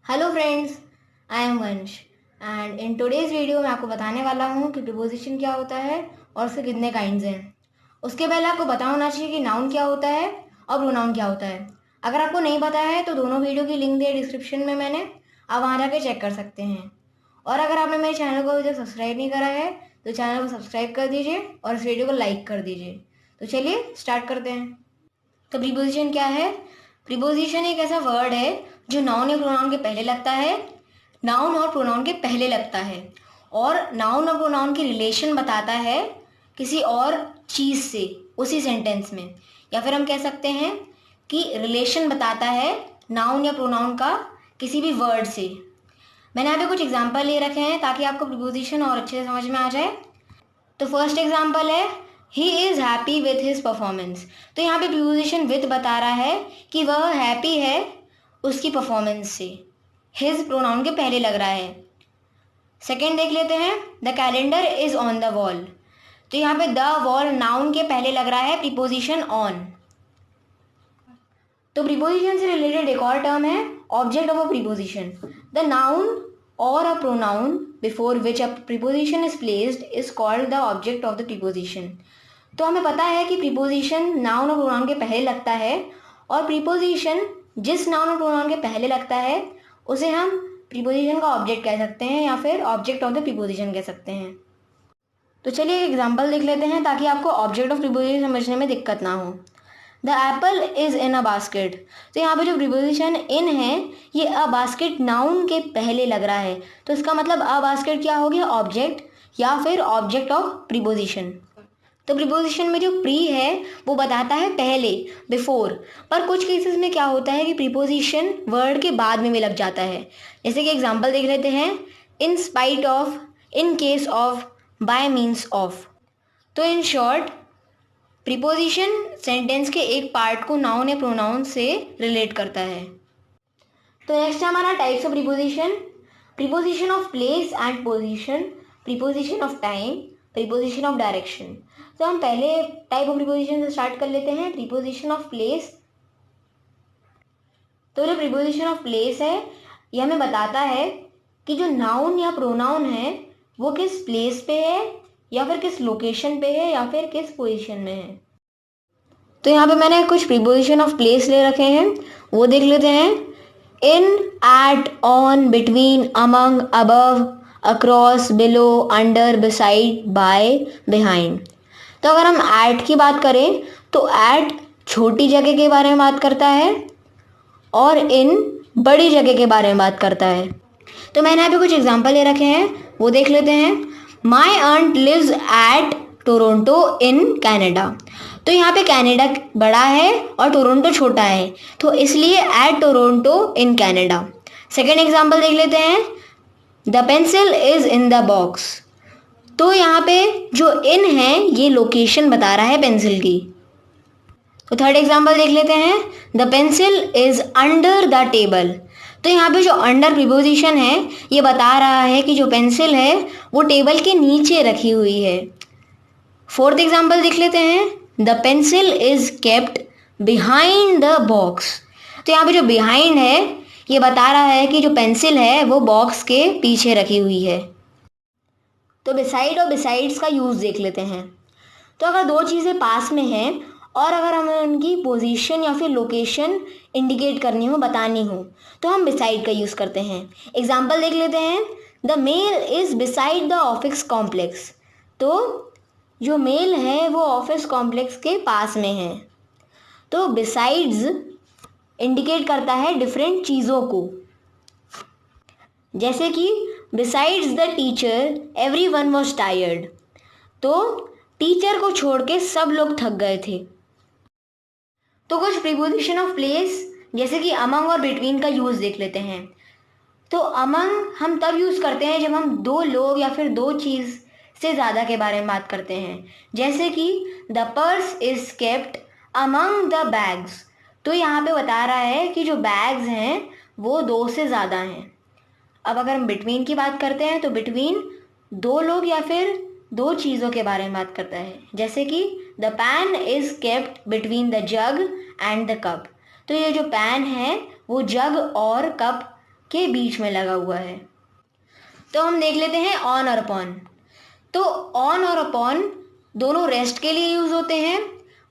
Hello friends, I am वंश and in today's video मैं आपको बताने वाला हूँ कि प्रीपोजिशन क्या होता है और उसके कितने काइंड्स हैं। उसके पहले आपको पता होना चाहिए कि नाउन क्या होता है और प्रोनाउन क्या होता है। अगर आपको नहीं पता है तो दोनों वीडियो की लिंक दी है डिस्क्रिप्शन में मैंने, आप वहाँ जाके चेक कर सकते हैं। और अगर आपने मेरे चैनल को अभी तक सब्सक्राइब नहीं करा है तो चैनल को सब्सक्राइब कर दीजिए और इस वीडियो को लाइक कर दीजिए। तो चलिए स्टार्ट करते हैं। तो प्रीपोजिशन क्या है? प्रीपोजिशन एक ऐसा वर्ड है जो नाउन या प्रोनाउन के पहले लगता है, नाउन और प्रोनाउन के पहले लगता है और नाउन और प्रोनाउन की रिलेशन बताता है किसी और चीज़ से उसी सेंटेंस में, या फिर हम कह सकते हैं कि रिलेशन बताता है नाउन या प्रोनाउन का किसी भी वर्ड से। मैंने यहाँ पे कुछ एग्जाम्पल ले रखे हैं ताकि आपको प्रीपोजिशन और अच्छे से समझ में आ जाए। तो फर्स्ट एग्जाम्पल है he is happy with his performance. तो यहाँ पे प्रीपोजिशन विथ बता रहा है कि वह हैप्पी है उसकी परफॉर्मेंस से। हिज प्रोनाउन के पहले लग रहा है। सेकेंड देख लेते हैं, the calendar is on the wall. तो यहाँ पे द वॉल नाउन के पहले लग रहा है प्रीपोजिशन ऑन। तो प्रीपोजिशन से रिलेटेड एक और टर्म है object of a preposition. The noun और a pronoun before which a preposition is placed is called the object of the preposition. तो हमें पता है कि प्रीपोजिशन नाउन और प्रोनाउन के पहले लगता है और प्रीपोजिशन जिस नाउन और प्रोनाउन के पहले लगता है उसे हम प्रीपोजिशन का ऑब्जेक्ट कह सकते हैं या फिर ऑब्जेक्ट ऑफ द प्रीपोजिशन कह सकते हैं। तो चलिए एक एग्जांपल देख लेते हैं ताकि आपको ऑब्जेक्ट ऑफ प्रीपोजिशन समझने में दिक्कत ना हो। The Apple is in a basket. तो यहाँ पे जो प्रीपोजिशन इन है ये अ बास्केट नाउन के पहले लग रहा है, तो इसका मतलब अ बास्केट क्या हो गया? ऑब्जेक्ट या फिर ऑब्जेक्ट ऑफ प्रीपोजिशन। तो प्रीपोजिशन में जो प्री है वो बताता है पहले, बिफोर। पर कुछ केसेस में क्या होता है कि प्रीपोजिशन वर्ड के बाद में भी लग जाता है। जैसे कि एग्जांपल देख लेते हैं, in spite of, in case of, by means of. तो इन शॉर्ट प्रीपोजिशन सेंटेंस के एक पार्ट को नाउन या प्रोनाउन से रिलेट करता है। तो नेक्स्ट है हमारा types of preposition. Preposition of place and position, preposition of time, preposition of direction. तो हम पहले टाइप ऑफ प्रीपोजिशन से स्टार्ट कर लेते हैं, प्रीपोजिशन ऑफ प्लेस। तो जो प्रीपोजिशन ऑफ प्लेस है ये हमें बताता है कि जो नाउन या प्रोनाउन है वो किस प्लेस पे है या फिर किस लोकेशन पे है या फिर किस पोजीशन में है। तो यहाँ पे मैंने कुछ प्रीपोजिशन ऑफ प्लेस ले रखे हैं, वो देख लेते हैं। In, at, on, between, among, above, across, below, under, beside, by, behind. तो अगर हम एट की बात करें तो एट छोटी जगह के बारे में बात करता है और इन बड़ी जगह के बारे में बात करता है। तो मैंने यहाँ पे कुछ एग्जांपल ले रखे हैं, वो देख लेते हैं। My aunt lives at Toronto in Canada. तो यहाँ पे कैनेडा बड़ा है और टोरंटो छोटा है, तो इसलिए at Toronto in Canada. Second example देख लेते हैं, the pencil is in the box. तो यहाँ पे जो इन है ये लोकेशन बता रहा है पेंसिल की। तो थर्ड एग्जाम्पल देख लेते हैं, the pencil is under the table. तो यहाँ पे जो अंडर प्रीपोजिशन है ये बता रहा है कि जो पेंसिल है वो टेबल के नीचे रखी हुई है। फोर्थ एग्जाम्पल देख लेते हैं, the pencil is kept behind the box. तो यहाँ पे जो बिहाइंड है ये बता रहा है कि जो पेंसिल है वो बॉक्स के पीछे रखी हुई है। तो बिसाइड और बिसाइड्स का यूज़ देख लेते हैं। तो अगर दो चीज़ें पास में हैं और अगर हमें उनकी पोजीशन या फिर लोकेशन इंडिकेट करनी हो, बतानी हो, तो हम बिसाइड का यूज़ करते हैं। एग्जाम्पल देख लेते हैं, the mail is beside the office complex. तो जो मेल है वो ऑफिस कॉम्प्लेक्स के पास में है। तो बिसाइड्स इंडिकेट करता है डिफरेंट चीज़ों को, जैसे कि besides the teacher every one was tired. तो टीचर को छोड़ के सब लोग थक गए थे। तो कुछ प्रीपोजिशन ऑफ प्लेस जैसे कि अमंग और बिटवीन का यूज़ देख लेते हैं। तो अमंग हम तब यूज़ करते हैं जब हम दो लोग या फिर दो चीज़ से ज़्यादा के बारे में बात करते हैं, जैसे कि the purse is kept among the bags. तो यहाँ पे बता रहा है कि जो बैग्स हैं वो दो से ज़्यादा हैं। अब अगर हम बिटवीन की बात करते हैं तो बिटवीन दो लोग या फिर दो चीज़ों के बारे में बात करता है, जैसे कि the pan is kept between the jug and the cup. तो ये जो पैन है वो जग और कप के बीच में लगा हुआ है। तो हम देख लेते हैं ऑन और अपॉन। तो ऑन और अपॉन दोनों रेस्ट के लिए यूज होते हैं,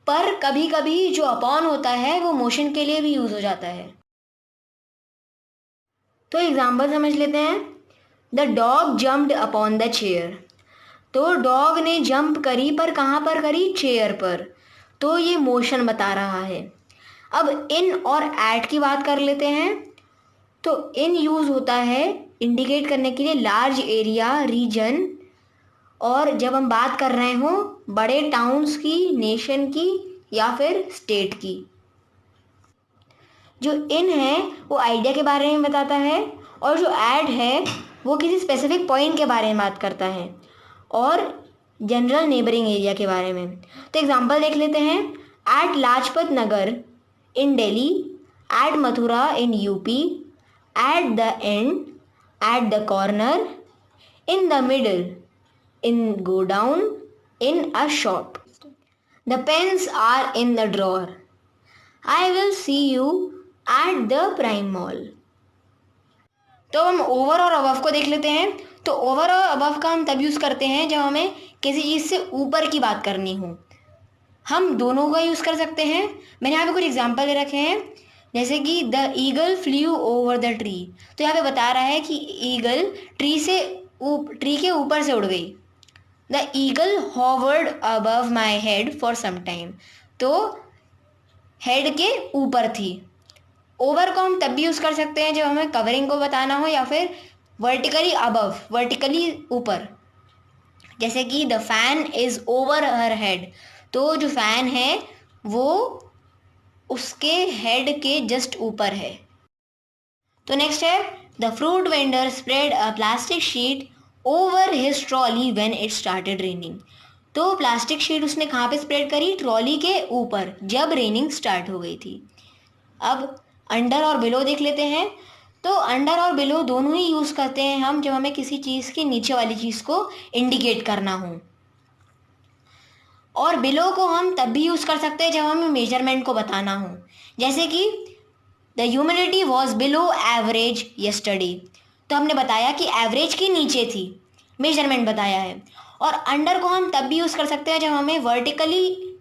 पर कभी कभी जो अपॉन होता है वो मोशन के लिए भी यूज हो जाता है। तो एग्जाम्पल समझ लेते हैं। The dog jumped upon the chair. तो डॉग ने जंप करी, पर कहाँ पर करी? चेयर पर। तो ये मोशन बता रहा है। अब इन और एट की बात कर लेते हैं। तो इन यूज होता है इंडिकेट करने के लिए लार्ज एरिया, रीजन, और जब हम बात कर रहे हो बड़े टाउन्स की, नेशन की या फिर स्टेट की। जो इन है वो आइडिया के बारे में बताता है, और जो एट है वो किसी स्पेसिफिक पॉइंट के बारे में बात करता है और जनरल नेबरिंग एरिया के बारे में। तो एग्जांपल देख लेते हैं। At Lajpat Nagar in Delhi, at Mathura in UP, at the end, at the corner, in the middle, in godown, in a shop. The pens are in the drawer, I will see you at the prime mall. तो हम over और above को देख लेते हैं। तो over और above का हम तब यूज़ करते हैं जब हमें किसी चीज़ से ऊपर की बात करनी हो। हम दोनों का यूज़ कर सकते हैं। मैंने यहाँ पे कुछ एग्जांपल दे रखे हैं, जैसे कि the eagle flew over the tree. तो यहाँ पे बता रहा है कि ईगल ट्री के ऊपर से उड़ गई। The eagle hovered above my head for some time. तो हेड के ऊपर थी। ओवर को हम तब भी यूज़ कर सकते हैं जब हमें कवरिंग को बताना हो, या फिर वर्टिकली अबव, वर्टिकली ऊपर, जैसे कि the fan is over her head. तो जो फैन है वो उसके हेड के जस्ट ऊपर है। तो नेक्स्ट है the fruit vendor spread a plastic sheet over his trolley when it started raining. तो प्लास्टिक शीट उसने कहाँ पे स्प्रेड करी? ट्रॉली के ऊपर, जब रेनिंग स्टार्ट हो गई थी। अब अंडर और बिलो देख लेते हैं। तो अंडर और बिलो दोनों ही यूज़ करते हैं हम जब हमें किसी चीज़ की नीचे वाली चीज़ को इंडिकेट करना हो, और बिलो को हम तब भी यूज़ कर सकते हैं जब हमें मेजरमेंट को बताना हो, जैसे कि the humidity was below average yesterday. तो हमने बताया कि एवरेज के नीचे थी, मेजरमेंट बताया है। और अंडर को हम तब भी यूज़ कर सकते हैं जब हमें वर्टिकली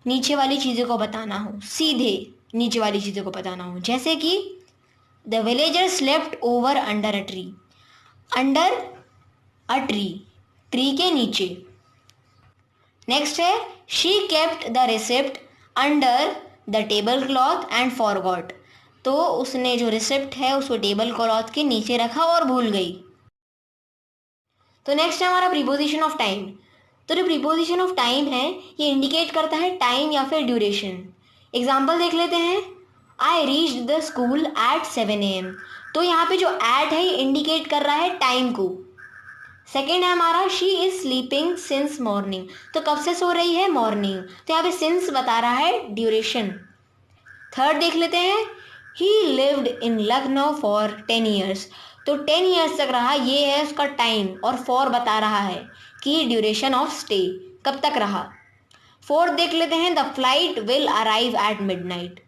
नीचे वाली चीज़ों को बताना हो, सीधे नीचे वाली चीज़ों को बताना हो, जैसे कि the villager slept over under a tree. Under a tree, tree के नीचे। नेक्स्ट है she kept the receipt under the table cloth and forgot. तो उसने जो रिसिप्ट है उसको टेबल क्लॉथ के नीचे रखा और भूल गई। तो नेक्स्ट है हमारा प्रीपोजिशन ऑफ टाइम। तो जो प्रीपोजिशन ऑफ टाइम है ये इंडिकेट करता है टाइम या फिर ड्यूरेशन। एग्जाम्पल देख लेते हैं। I reached the school eight 7 AM। तो यहाँ पे जो एट है ये इंडिकेट कर रहा है टाइम को। सेकेंड है हमारा she is sleeping since morning. तो कब से सो रही है? मॉर्निंग। तो यहाँ पे सिंस बता रहा है ड्यूरेशन। थर्ड देख लेते हैं। ही lived in Lucknow for 10 years। तो 10 years तक रहा, ये है उसका टाइम, और फॉर बता रहा है कि ड्यूरेशन ऑफ स्टे, कब तक रहा। फोर्थ देख लेते हैं। The flight will arrive at midnight.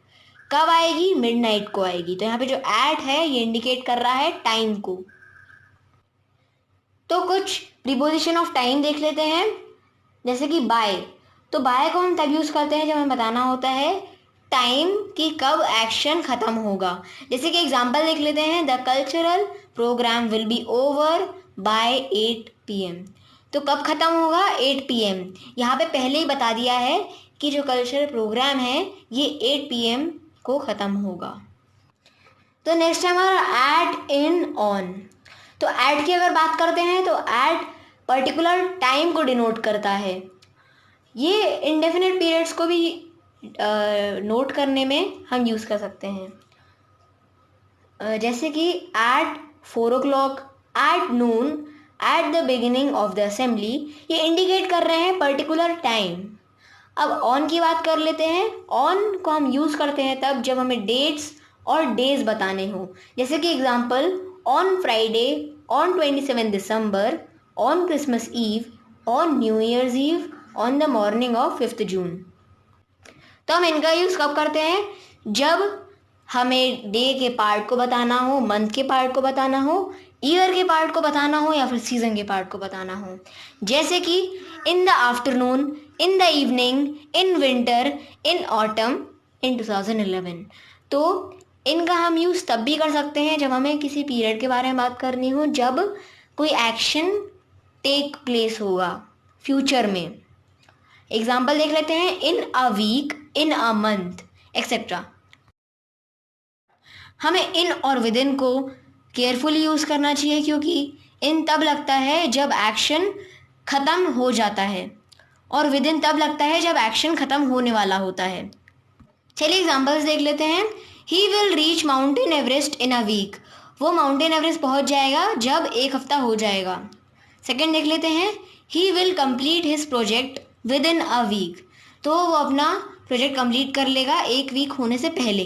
कब आएगी? मिडनाइट को आएगी। तो यहाँ पे जो एट है ये इंडिकेट कर रहा है टाइम को। तो कुछ प्रीपोजिशन ऑफ टाइम देख लेते हैं, जैसे कि बाय। तो बाय को हम तब यूज़ करते हैं जब हमें बताना होता है टाइम कि कब एक्शन ख़त्म होगा। जैसे कि एग्जांपल देख लेते हैं। The cultural programme will be over by 8 PM। तो कब ख़त्म होगा? 8 PM। यहाँ पे पहले ही बता दिया है कि जो कल्चरल प्रोग्राम है ये 8 PM को ख़त्म होगा। तो नेक्स्ट है हमारा एट, इन, ऑन। तो एट की अगर बात करते हैं तो एट पर्टिकुलर टाइम को डिनोट करता है। ये इंडेफिनिट पीरियड्स को भी नोट करने में हम यूज़ कर सकते हैं, जैसे कि at 4 o'clock, at noon, at the beginning of the assembly. ये इंडिकेट कर रहे हैं पर्टिकुलर टाइम। अब ऑन की बात कर लेते हैं। ऑन को हम यूज़ करते हैं तब जब हमें डेट्स और डेज बताने हो, जैसे कि example on Friday, on 27 December, on Christmas Eve, on New Year's Eve, on the morning of 5 June. तो हम इनका यूज़ कब करते हैं? जब हमें डे के पार्ट को बताना हो, मंथ के पार्ट को बताना हो, ईयर के पार्ट को बताना हो या फिर सीजन के पार्ट को बताना हो। जैसे कि in the afternoon, in the evening, in winter, in autumn, in 2011। तो इनका हम यूज़ तब भी कर सकते हैं जब हमें किसी पीरियड के बारे में बात करनी हो, जब कोई एक्शन टेक प्लेस होगा फ्यूचर में। एग्जाम्पल देख लेते हैं, in a week, in a month, etcetera. हमें इन और विद इन को केयरफुली यूज़ करना चाहिए, क्योंकि इन तब लगता है जब एक्शन ख़त्म हो जाता है और विद इन तब लगता है जब एक्शन ख़त्म होने वाला होता है। चलिए एग्जाम्पल्स देख लेते हैं। He will reach mountain Everest in a week. वो माउंटेन एवरेस्ट पहुंच जाएगा जब 1 हफ्ता हो जाएगा। सेकेंड देख लेते हैं, he will complete his project within a week. तो वो अपना प्रोजेक्ट कंप्लीट कर लेगा 1 वीक होने से पहले।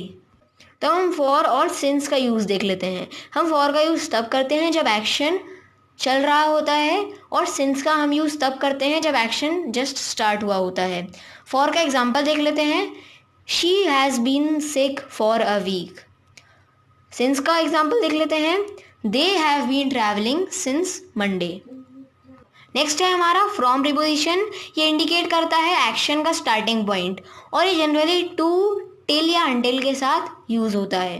तो हम फॉर और सिंस का यूज़ देख लेते हैं। हम फॉर का यूज़ तब करते हैं जब एक्शन चल रहा होता है, और सिंस का हम यूज़ तब करते हैं जब एक्शन जस्ट स्टार्ट हुआ होता है। फॉर का एग्जाम्पल देख लेते हैं, she has been sick for a week. Since का एग्जाम्पल देख लेते हैं, they have been travelling since Monday. Next है हमारा फ्रॉम प्रीपोजिशन। ये इंडिकेट करता है एक्शन का स्टार्टिंग पॉइंट, और ये जनरली टू, टिल या अंटिल के साथ यूज़ होता है।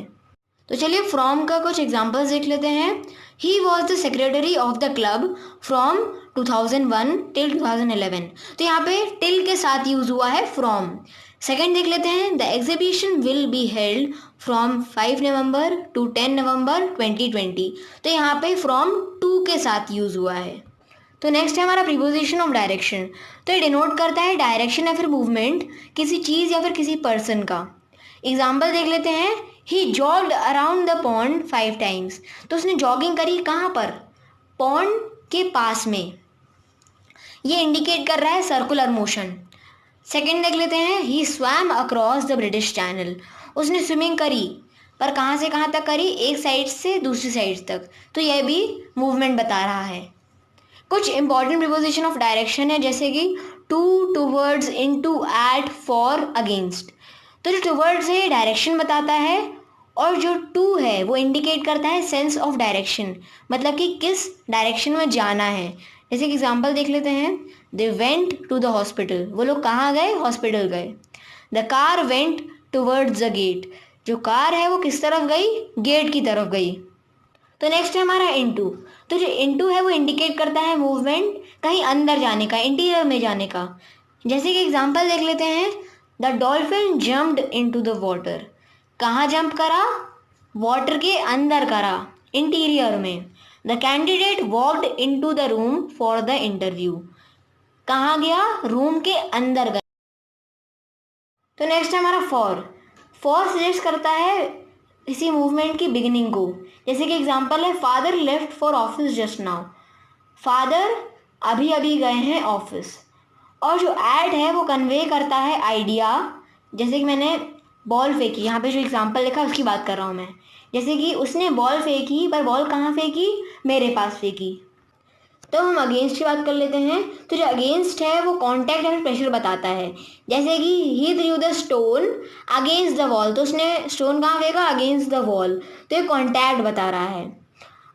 तो चलिए फ्रॉम का कुछ एग्जांपल्स देख लेते हैं। He was the secretary of the club from 2001 till 2011। तो यहाँ पे टिल के साथ यूज़ हुआ है फ्रॉम। सेकेंड देख लेते हैं, the exhibition will be held from 5 November to 10 November 2020। तो यहाँ पे फ्रॉम टू के साथ यूज़ हुआ है। तो नेक्स्ट है हमारा प्रीपोजिशन ऑफ डायरेक्शन। तो ये डिनोट करता है डायरेक्शन या फिर मूवमेंट किसी चीज़ या फिर किसी पर्सन का। एग्जाम्पल देख लेते हैं, ही जॉग्ड अराउंड द पॉन्ड 5 टाइम्स। तो उसने जॉगिंग करी कहाँ पर? पॉन्ड के पास में। ये इंडिकेट कर रहा है सर्कुलर मोशन। सेकेंड देख लेते हैं, he swam across the British Channel. उसने स्विमिंग करी, पर कहाँ से कहाँ तक करी? एक साइड से दूसरी साइड तक। तो यह भी मूवमेंट बता रहा है। कुछ इंपॉर्टेंट प्रीपोजिशन ऑफ डायरेक्शन है, जैसे कि to, towards, into, at, for, against. तो जो टूवर्ड्स है डायरेक्शन बताता है, और जो टू है वो इंडिकेट करता है सेंस ऑफ डायरेक्शन, मतलब कि किस डायरेक्शन में जाना है। जैसे कि एग्जांपल देख लेते हैं, they went to the hospital. वो लोग कहाँ गए? हॉस्पिटल गए। The car went towards the gate. जो कार है वो किस तरफ गई? गेट की तरफ गई। तो नेक्स्ट है हमारा इनटू। तो जो इनटू है वो इंडिकेट करता है मूवमेंट कहीं अंदर जाने का, इंटीरियर में जाने का। जैसे कि एग्जांपल देख लेते हैं, the dolphin jumped into the water. कहाँ जंप करा? वाटर के अंदर करा, इंटीरियर में। The candidate walked into the room for the interview. कहाँ गया? रूम के अंदर गया। तो नेक्स्ट है हमारा फॉर। फॉर सजेस्ट करता है इसी मूवमेंट की बिगिनिंग को। जैसे कि एग्जांपल है, father left for office just now. Father अभी अभी गए हैं ऑफिस। और जो ऐड है वो कन्वे करता है आइडिया। जैसे कि मैंने बॉल फेंकी, यहाँ पे जो एग्जांपल लिखा है उसकी बात कर रहा हूँ मैं। जैसे कि उसने बॉल फेंकी, पर बॉल कहाँ फेंकी? मेरे पास फेंकी। तो हम अगेंस्ट की बात कर लेते हैं। तो जो अगेंस्ट है वो कांटेक्ट या प्रेशर बताता है। जैसे कि he threw the stone against the wall. तो उसने स्टोन कहाँ फेंका? Against the wall. तो ये कांटेक्ट बता रहा है।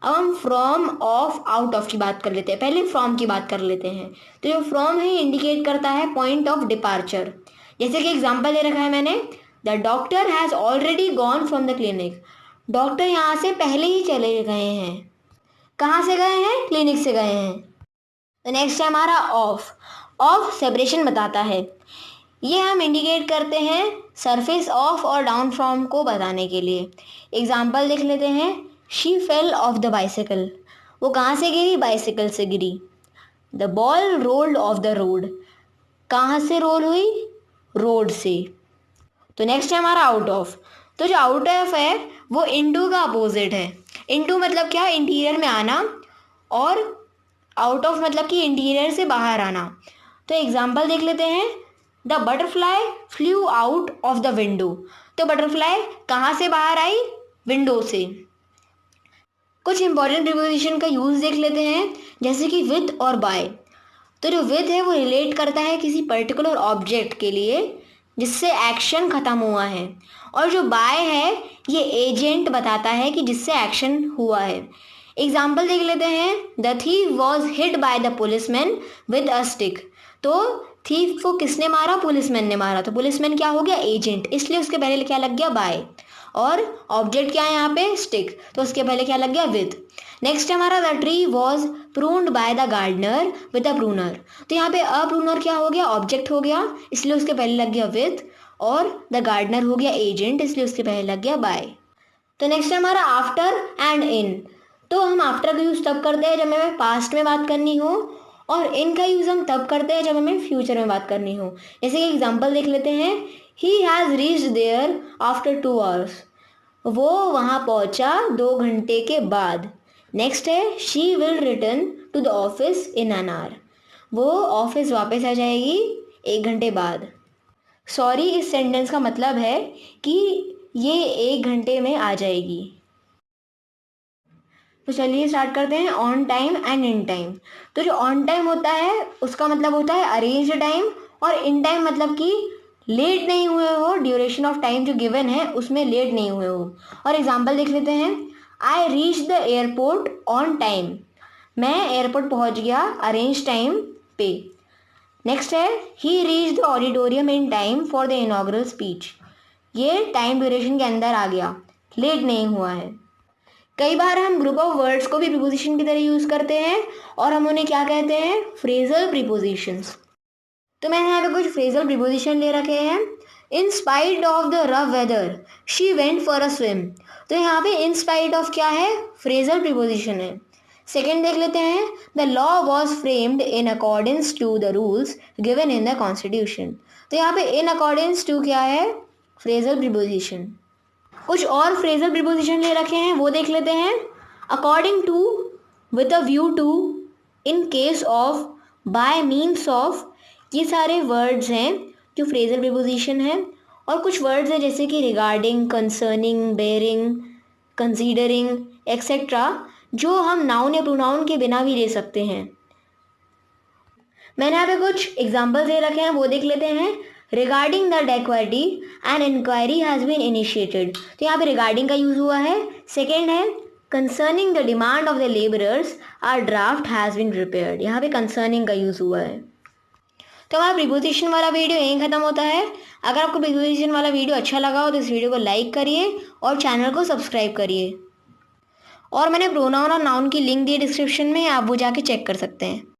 अब हम फ्रॉम, ऑफ, आउट ऑफ की बात कर लेते हैं। पहले फ्रॉम की बात कर लेते हैं। तो जो फ्रॉम है इंडिकेट करता है पॉइंट ऑफ डिपार्चर। जैसे कि एग्जांपल दे रखा है मैंने, the doctor has already gone from the clinic. Doctor यहाँ से पहले ही चले गए हैं। कहाँ से गए हैं? क्लिनिक से गए हैं। तो नेक्स्ट है हमारा ऑफ। ऑफ सेपरेशन बताता है। ये हम इंडिकेट करते हैं सरफेस ऑफ और डाउन फ्रॉम को बताने के लिए। एग्जाम्पल देख लेते हैं, she fell off the bicycle. वो कहाँ से गिरी? बाइसिकल से गिरी। The ball rolled off the road. कहाँ से रोल हुई? रोड से। तो नेक्स्ट है हमारा आउट ऑफ। तो जो आउट ऑफ है वो इनटू का अपोजिट है। इनटू मतलब क्या? इंटीरियर में आना, और आउट ऑफ मतलब कि इंटीरियर से बाहर आना। तो एग्जाम्पल देख लेते हैं, the butterfly flu out of the window. तो बटरफ्लाई कहाँ से बाहर आई? विंडो से। कुछ इंपॉर्टेंट प्रीपोजिशन का यूज देख लेते हैं, जैसे कि विद और बाय। तो जो विद है वो रिलेट करता है किसी पर्टिकुलर ऑब्जेक्ट के लिए जिससे एक्शन खत्म हुआ है, और जो बाय है ये एजेंट बताता है कि जिससे एक्शन हुआ है। एग्जाम्पल देख लेते हैं। The thief was hit by the policeman with a stick. तो थीफ को किसने मारा? पुलिसमैन ने मारा। तो पुलिसमैन क्या हो गया? एजेंट, इसलिए उसके पहले क्या लग गया? बाय। और ऑब्जेक्ट क्या है यहाँ पे? स्टिक, तो उसके पहले क्या लग गया? विद। नेक्स्ट है हमारा the tree was pruned by the gardener with a pruner. तो यहाँ पे अ प्रूनर क्या हो गया? ऑब्जेक्ट हो गया, इसलिए उसके पहले लग गया विद, और द गार्डनर हो गया एजेंट, इसलिए उसके पहले लग गया बाय। तो नेक्स्ट है हमारा आफ्टर एंड इन। तो हम आफ्टर का यूज़ तब करते हैं जब हमें पास्ट में बात करनी हो, और इन का यूज़ हम तब करते हैं जब हमें फ्यूचर में बात करनी हो। जैसे कि एग्जांपल देख लेते हैं। He has reached there after 2 hours। वो वहाँ पहुँचा 2 घंटे के बाद। नेक्स्ट है she will return to the office in an hour. वो ऑफिस वापस आ जाएगी 1 घंटे बाद। सॉरी इस सेंटेंस का मतलब है कि ये 1 घंटे में आ जाएगी। तो चलिए स्टार्ट करते हैं। On time and in time. तो जो ऑन टाइम होता है उसका मतलब होता है अरेंज टाइम, और इन टाइम मतलब कि लेट नहीं हुए हो, ड्यूरेशन ऑफ टाइम जो गिवन है उसमें लेट नहीं हुए हो। और एग्जांपल देख लेते हैं। I reach the airport on time. मैं एयरपोर्ट पहुंच गया अरेंज टाइम पे। नेक्स्ट है he reach the auditorium in time for the inaugural speech. ये टाइम ड्यूरेशन के अंदर आ गया, लेट नहीं हुआ है। कई बार हम ग्रुप ऑफ वर्ड्स को भी प्रीपोजिशन की तरह यूज करते हैं, और हम उन्हें क्या कहते हैं? Phrasal prepositions. तो मैंने यहाँ पे कुछ फ्रेजल प्रीपोजिशन ले रखे हैं। In spite of the rough whether she went for a swim. तो यहाँ पे इन स्पाइट ऑफ क्या है? फ्रेजल प्रीपोजिशन है। सेकेंड देख लेते हैं। The law was framed in accordance to the rules given in the constitution. तो यहाँ पे इन अकॉर्डेंस टू क्या है? Phrasal preposition. कुछ और फ्रेजल प्रीपोजिशन ले रखे हैं, वो देख लेते हैं। According to, with a view to, in case of, by means of, ये सारे वर्ड्स हैं जो फ्रेजल प्रीपोजिशन है। और कुछ वर्ड्स हैं जैसे कि regarding, concerning, bearing, considering etcetera, जो हम नाउन या प्रोनाउन के बिना भी ले सकते हैं। मैंने यहाँ पे कुछ एग्जाम्पल्स दे रखे हैं, वो देख लेते हैं। Regarding the dacoity an inquiry has been initiated. तो यहाँ पे रिगार्डिंग का यूज़ हुआ है। सेकेंड है concerning the demand of the labourers are draft has been prepared. यहाँ पे कंसर्निंग का यूज़ हुआ है। तो हमारा प्रीपोजिशन वाला वीडियो यहीं ख़त्म होता है। अगर आपको प्रीपोजिशन वाला वीडियो अच्छा लगा हो तो इस वीडियो को लाइक करिए और चैनल को सब्सक्राइब करिए। और मैंने प्रोनाउन और नाउन की लिंक दी है डिस्क्रिप्शन में, आप वो जाके चेक कर सकते हैं।